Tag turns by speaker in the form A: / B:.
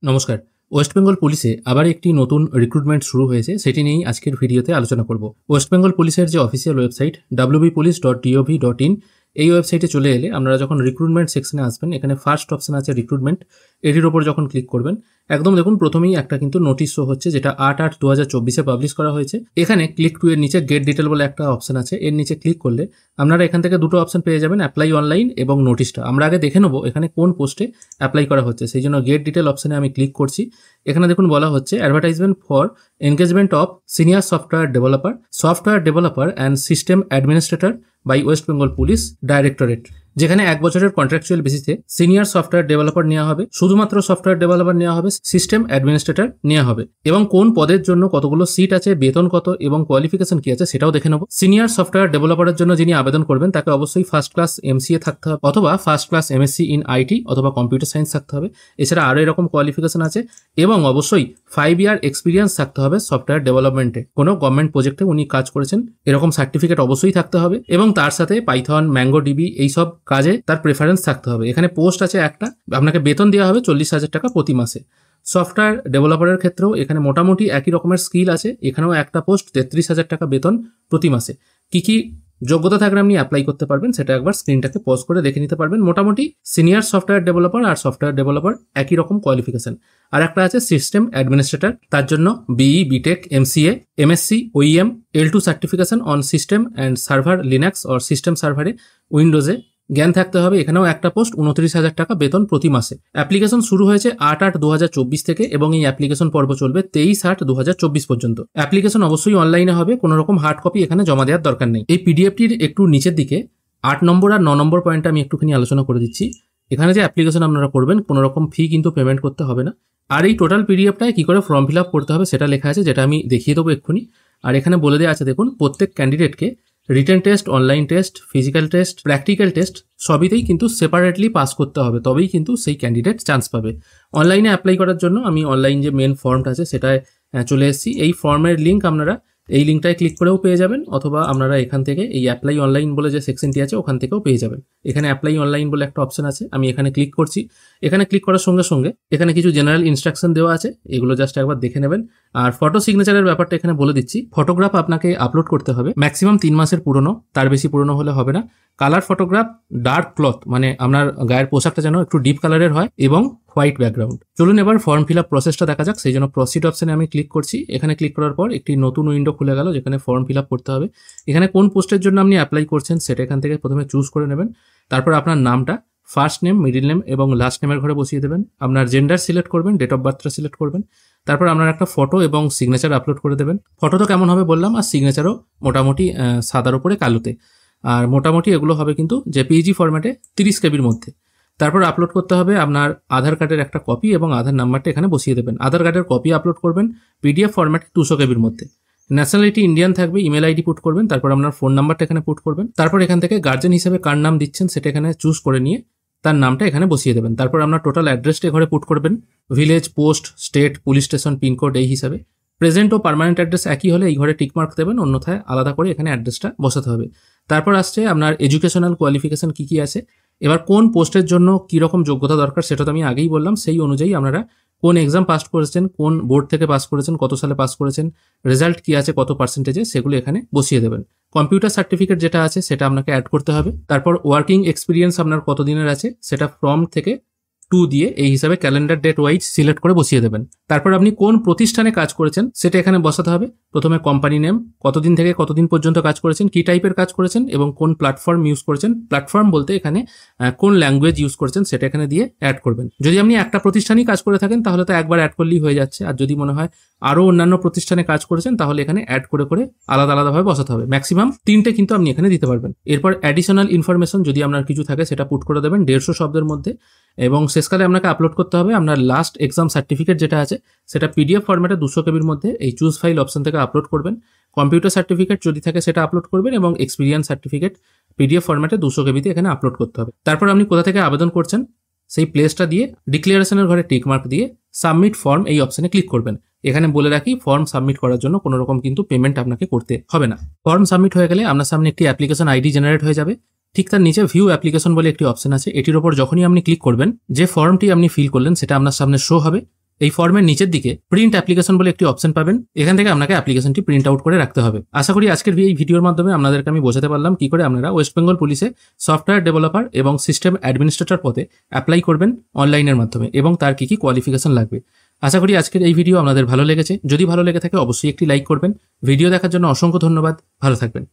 A: নমস্কার। ওয়েস্ট বেঙ্গল পুলিশে আবার একটি নতুন রিক্রুটমেন্ট শুরু হয়েছে, সেটি নিয়েই আজকের ভিডিওতে আলোচনা করব। ওয়েস্ট বেঙ্গল পুলিশের যে অফিসিয়াল ওয়েবসাইট wbpolice.gov.in, এই ওয়েবসাইটে চলে এলে আপনারা যখন রিক্রুটমেন্ট সেকশনে আসবেন, এখানে ফার্স্ট অপশন আছে রিক্রুটমেন্ট, এটির ওপর যখন ক্লিক করবেন একদম দেখুন প্রথমেই একটা কিন্তু নোটিশ শো হচ্ছে, যেটা 8/8/2024 পাবলিশ করা হয়েছে। এখানে ক্লিক টু এর নিচে গেট ডিটেল বলে একটা অপশন আছে, এর নিচে ক্লিক করলে আপনারা এখান থেকে দুটো অপশন পেয়ে যাবেন, অ্যাপ্লাই অনলাইন এবং নোটিশটা। আমরা আগে দেখে নেবো এখানে কোন পোস্টে অ্যাপ্লাই করা হচ্ছে, সেই জন্য গেট ডিটেল অপশনে আমি ক্লিক করছি। এখানে দেখুন বলা হচ্ছে advertisement for engagement of senior software developer and system administrator by West Bengal police directorate, যেখানে 1 বছরের কন্ট্রাকচুয়াল বেসিসে সিনিয়র সফটওয়্যার ডেভেলপার নেওয়া হবে, শুধুমাত্র সফটওয়্যার ডেভেলপার নেওয়া হবে, সিস্টেম অ্যাডমিনিস্ট্রেটর নেওয়া হবে, এবং কোন পদের জন্য কতগুলো সিট আছে, বেতন কত এবং কোয়ালিফিকেশন কি আছে সেটাও দেখে নেব। সিনিয়র সফটওয়্যার ডেভেলপারের জন্য যিনি আবেদন করবেন তাকে অবশ্যই ফার্স্ট ক্লাস MCA থাকতে হবে, অথবা first class MSc in IT অথবা কম্পিউটার সায়েন্স থাকতে হবে। এছাড়া আরও এরকম কোয়ালিফিকেশন আছে, এবং অবশ্যই 5 ইয়ার এক্সপিরিয়েন্স থাকতে হবে সফটওয়্যার ডেভেলপমেন্টে, কোনো গভর্নমেন্ট প্রজেক্টে উনি কাজ করেছেন এরকম সার্টিফিকেট অবশ্যই থাকতে হবে, এবং তার সাথে পাইথন, MongoDB এইসব কাজে তার প্রেফারেন্স থাকতে হবে। এখানে পোস্ট আছে একটা, আপনাকে বেতন দেওয়া হবে 40,000 টাকা প্রতি মাসে। সফটওয়্যার ডেভেলপারের ক্ষেত্রেও এখানে মোটামুটি একই রকমের স্কিল আছে, এখানেও একটা পোস্ট 33,000 টাকা বেতন প্রতি মাসে। কি কি যোগ্যতা থাকলে আপনি অ্যাপ্লাই করতে পারবেন সেটা একবার স্ক্রিনটাকে পজ করে দেখে নিতে পারবেন। মোটামুটি সিনিয়র সফটওয়্যার ডেভেলপার আর সফটওয়্যার ডেভেলপার একই রকম কোয়ালিফিকেশন। আর একটা আছে সিস্টেম অ্যাডমিনিস্ট্রেটর, তার জন্য BE, BTech, MCA, MSc, OEM, L2 certification on system and server Linux or system সার্ভারে উইন্ডোজে জ্ঞান থাকতে হবে। এখানেও একটা পোস্ট 29,000 টাকা বেতন প্রতি মাসে। অ্যাপ্লিকেশন শুরু হয়েছে 8/8/2024 থেকে, এবং এই অ্যাপ্লিকেশন পর্ব চলবে 23/8/2024 পর্যন্ত। অ্যাপ্লিকেশন অবশ্যই অনলাইনে হবে, কোনো রকম হার্ড কপি এখানে জমা দেওয়ার দরকার নেই। এই PDFটির একটু নিচের দিকে 8 নম্বর আর 9 নম্বর পয়েন্টটা আমি একটুখানি আলোচনা করে দিচ্ছি। এখানে যে অ্যাপ্লিকেশন আপনারা করবেন কোনো রকম ফি কিন্তু পেমেন্ট করতে হবে না। আর এই টোটাল PDFটায় কি করে ফর্ম ফিল আপ করতে হবে সেটা লেখা আছে, যেটা আমি দেখিয়ে দেবো এক্ষুনি। আর এখানে বলে দেওয়া আছে দেখুন, প্রত্যেক ক্যান্ডিডেটকে written test, online test, physical test, practical test সবইতেই কিন্তু সেপারেটলি পাস করতে হবে, তবেই কিন্তু সেই ক্যান্ডিডেট চান্স পাবে। অনলাইনে অ্যাপ্লাই করার জন্য আমি অনলাইন যে মেন ফর্মটা আছে সেটায় চলে এসেছি। এই ফর্মের লিঙ্ক আপনারা এই লিঙ্কটায় ক্লিক করেও পেয়ে যাবেন, অথবা আপনারা এখান থেকে এই অ্যাপ্লাই অনলাইন বলে যে সেকশনটি আছে ওখান থেকেও পেয়ে যাবেন। এখানে অ্যাপ্লাই অনলাইন বলে একটা অপশন আছে, আমি এখানে ক্লিক করছি। এখানে ক্লিক করার সঙ্গে সঙ্গে এখানে কিছু জেনারেল ইনস্ট্রাকশন দেওয়া আছে, এগুলো জাস্ট একবার দেখে নেবেন। আর ফটো সিগনেচারের ব্যাপারটা এখানে বলে দিচ্ছি। ফটোগ্রাফ আপনাকে আপলোড করতে হবে, ম্যাক্সিমাম 3 মাসের পুরনো, তার বেশি পুরনো হলে হবে না। কালার ফটোগ্রাফ, ডার্ক ক্লথ, মানে আপনার গায়ের পোশাকটা যেন একটু ডিপ কালারের হয়, এবং হোয়াইট ব্যাকগ্রাউন্ড। চলুন এবার ফর্ম ফিল আপ প্রসেসটা দেখা যাক। সেই জন্য প্রসিড অপশনে আমি ক্লিক করছি। এখানে ক্লিক করার পর একটি নতুন উইন্ডো খুলে গেল, যেখানে ফর্ম ফিল আপ করতে হবে। এখানে কোন পোস্টের জন্য আপনি অ্যাপ্লাই করছেন সেটা এখান থেকে প্রথমে চুজ করে নেবেন। তারপর আপনার নামটা ফার্স্ট নেম, মিডিল নেম এবং লাস্ট নেমের ঘরে বসিয়ে দেবেন। আপনার জেন্ডার সিলেক্ট করবেন, ডেট অফ বার্থটা সিলেক্ট করবেন। তারপর আপনার একটা ফটো এবং সিগনেচার আপলোড করে দেবেন। ফটো তো কেমন হবে বললাম, আর সিগনেচারও মোটামুটি সাদার উপরে কালোতে। আর মোটামুটি এগুলো হবে কিন্তু JPEG ফরম্যাটে 30 কেবির মধ্যে। তারপর আপলোড করতে হবে আপনার আধার কার্ডের একটা কপি, এবং আধার নাম্বারটা এখানে বসিয়ে দেবেন। আধার কার্ডের কপি আপলোড করবেন PDF ফরম্যাটে 200 কেবির মধ্যে। ন্যাশনালিটি ইন্ডিয়ান থাকবে, ইমেল ID পুট করবেন। তারপর আপনার ফোন নাম্বারটা এখানে পুট করবেন। তারপর এখান থেকে গার্জেন হিসেবে কার নাম দিচ্ছেন সেটা এখানে চুজ করে নিয়ে তার নামটা এখানে বসিয়ে দেবেন। তারপর আপনার টোটাল অ্যাড্রেসটা ঘরে পুট করবেন, village, post, state, police station, pincode এই হিসাবে। প্রেজেন্ট ও পার্মানেন্ট অ্যাড্রেস একই হলে এই ঘরে টিকমার্ক দেবেন, অন্যথায় আলাদা করে এখানে অ্যাড্রেসটা বসাতে হবে। তারপর আসছে আপনার এডুকেশনাল কোয়ালিফিকেশন কি কি আছে। এবার কোন পোস্টের জন্য কীরকম যোগ্যতা দরকার সেটা তো আমি আগেই বললাম, সেই অনুযায়ী আপনারা কোন এক্সাম পাস করেছেন, কোন বোর্ড থেকে পাস করেছেন, কত সালে পাস করেছেন, রেজাল্ট কি আছে, কত পার্সেন্টেজে, সেগুলো এখানে বসিয়ে দেবেন। কম্পিউটার সার্টিফিকেট যেটা আছে সেটা আপনাকে অ্যাড করতে হবে। তারপর ওয়ার্কিং এক্সপিরিয়েন্স আপনার কত দিনের আছে সেটা ফ্রম থেকে 2 দিয়ে এই হিসাবে ক্যালেন্ডার ডেট ওয়াইজ সিলেক্ট করে বসিয়ে দেবেন। তারপর আপনি কোন প্রতিষ্ঠানে কাজ করেছেন সেটা এখানে বসাতে হবে। প্রথমে কোম্পানি নেম, কতদিন থেকে কতদিন পর্যন্ত কাজ করেছেন, কি টাইপের কাজ করেছেন এবং কোন প্ল্যাটফর্ম ইউজ করেছেন। প্ল্যাটফর্ম বলতে এখানে কোন ল্যাঙ্গুয়েজ ইউজ করেছেন সেটা এখানে দিয়ে অ্যাড করবেন। যদি আপনি একটা প্রতিষ্ঠানেই কাজ করে থাকেন তাহলে তো একবার অ্যাড করলেই হয়ে যাচ্ছে, আর যদি মনে হয় আরও অন্যান্য প্রতিষ্ঠানে কাজ করেছেন তাহলে এখানে অ্যাড করে করে আলাদা আলাদাভাবে বসাতে হবে। ম্যাক্সিমাম 3টে কিন্তু আপনি এখানে দিতে পারবেন। এরপর অ্যাডিশনাল ইনফরমেশন যদি আপনার কিছু থাকে সেটা পুট করে দেবেন 150 শব্দের মধ্যে, এবং শেষকালে আপনাকে আপলোড করতে হবে আপনার লাস্ট এক্সাম সার্টিফিকেট যেটা আছে সেটা PDF ফরম্যাটে 200 কেবির মধ্যে এই চুজ ফাইল অপশন থেকে আপলোড করবেন। কম্পিউটার সার্টিফিকেট যদি থাকে সেটা আপলোড করবেন, এবং এক্সপিরিয়েন্স সার্টিফিকেট PDF ফরম্যাটে 200 কেবিতে এখানে আপলোড করতে হবে। তারপর আপনি কোথা থেকে আবেদন করছেন সেই প্লেসটা দিয়ে ডিক্লারেশনের ঘরে টিক মার্ক দিয়ে সাবমিট ফর্ম এই অপশনে ক্লিক করবেন। এখানে বলে রাখি, ফর্ম সাবমিট করার জন্য কোনো রকম কিন্তু পেমেন্ট আপনাকে করতে হবে না। ফর্ম সাবমিট হয়ে গেলে আপনার সামনে একটি অ্যাপ্লিকেশন ID জেনারেট হয়ে যাবে। ঠিক তার নিচে ভিউ অ্যাপ্লিকেশন বলে একটি অপশন আছে, এটির উপর যখনই আপনি ক্লিক করবেন যে ফর্মটি আপনি ফিল করলেন সেটা আপনার সামনে শো হবে, এই ফর্মের নিচের দিকে প্রিন্ট অ্যাপ্লিকেশন বলে একটি অপশন পাবেন। এখান থেকে আপনাকে অ্যাপ্লিকেশনটি প্রিন্ট আউট করে রাখতে হবে। আশা করি আজকের এই ভিডিওর মাধ্যমে আপনাদেরকে আমি বোঝাতে পারলাম কি করে আপনারা ওয়েস্ট বেঙ্গল পুলিশে সফটওয়্যার ডেভেলপার এবং সিস্টেম অ্যাডমিনিস্ট্রেটর পদে অ্যাপ্লাই করবেন অনলাইনের মাধ্যমে এবং তার কি কোয়ালিফিকেশন লাগবে। আশা করি আজকের এই ভিডিও আপনাদের ভালো লেগেছে। যদি ভালো লেগে থাকে অবশ্যই একটি লাইক করবেন। ভিডিও দেখার জন্য অসংখ্য ধন্যবাদ। ভালো থাকবেন।